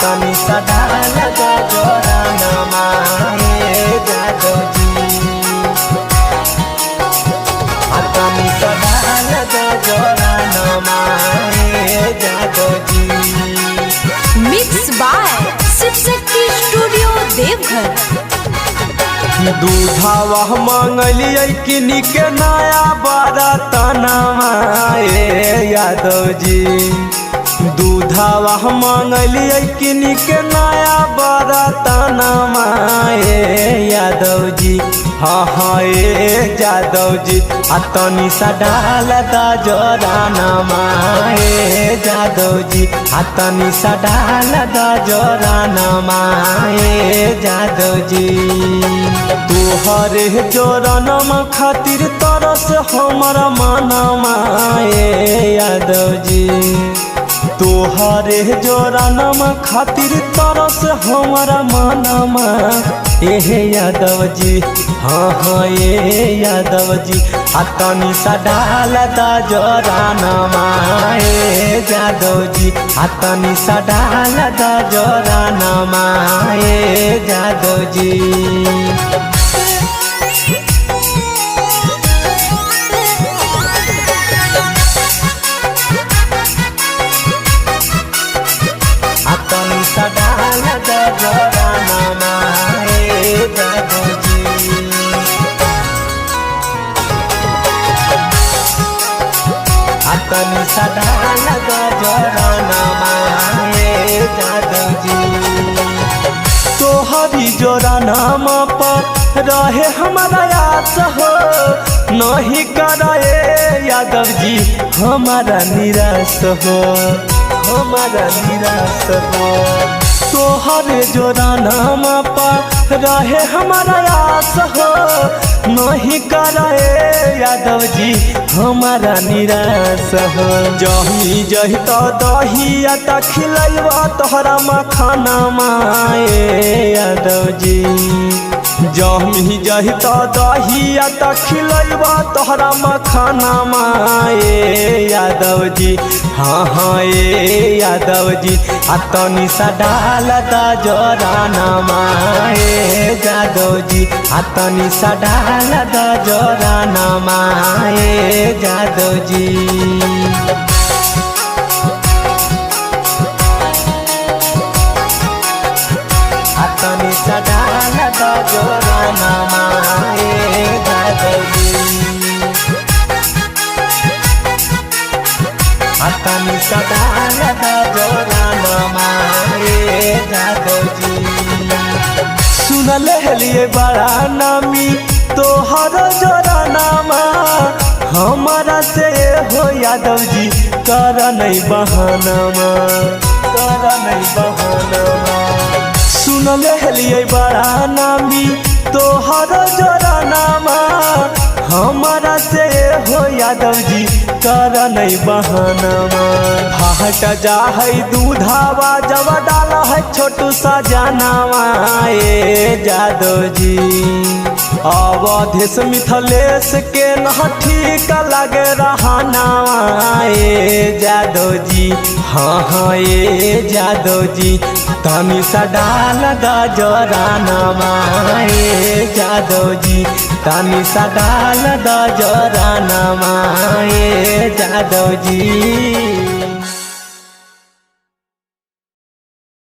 तनी सा डाल दा जोरा नमाए जादव जी। तनी सा डाल दा जोरा नमाए Jadav ji. Mix by Shiv Shakti studio Deoghar. दूधावा मंगलियै किनी के नया बरतनवा यादव जी। दूधावा मंगलियै किनी के नया बरतनवा यादव जी। हाँ हाँ जादव जी। तनी सा डाल दा जोरा नमाए जादव जी। तनी सा डाल दा जोरा नमाए जादव जी। तोहरे जोरनम खातिर तरस हमर मनवा यादव जी। तोहरे जोरनम खातिर तरस हमर मनवा यादव जी। हाँ हाँ यादव जी। तनी सा डाल दा जोरा नमाए जादव जी। तनी सा डाल दा जोरा नमाए जादव जी। तनी सा डाल दा जोरा नमाए जादव जी। तनी सा डाल दा जोरा नमाए जादव जी। तोहरी जोरा नाम पर रहे हमारा आस हो, नहीं करे यादव जी हमारा निराश हो, हमारा निराश हो। तोहरे जोरा नाम पर रहे हमारा आस हो, नहीं करे यादव जी हमारा निराश हो। जही जही तो दहिया त खिलैबा तोहरा मखाना माए यादव जी। जही जही तो दहिया त खिलैबा तोहरा मखाना माए यादव जी। हाँ हाँ यादव जी। तनी सा डाल दा जोरा नमाए जादव जी। तनी सा डाल दा जोरा नमाए जादव जी। तनी सा डाल दा जोरा नमाए जादव जी। तनी सा डाल दा जोरा नमाए जादव जी। सुनल हलिए बड़ा नामी तोहर जोरा नामा, हमारा से हो यादव जी कर नहीं बहानमा, कर नहीं बहानमा। सुनल हलिए बड़ा नामी तोहर जोरा नामा, हमारा से हो यादव जी कर नहीं बहानमा। हट जा है दूधावा जब डाल है छोटू सा जानवा जादव जी। अवधेश मिथलेश के न ठीक लगे रहनावा जादव जी। हाँ हाँ जादव जी। तनी सा डाल दा जोरा नमाए जादव जी। तनी सा डाल दा जोरा नमाए जादव जी।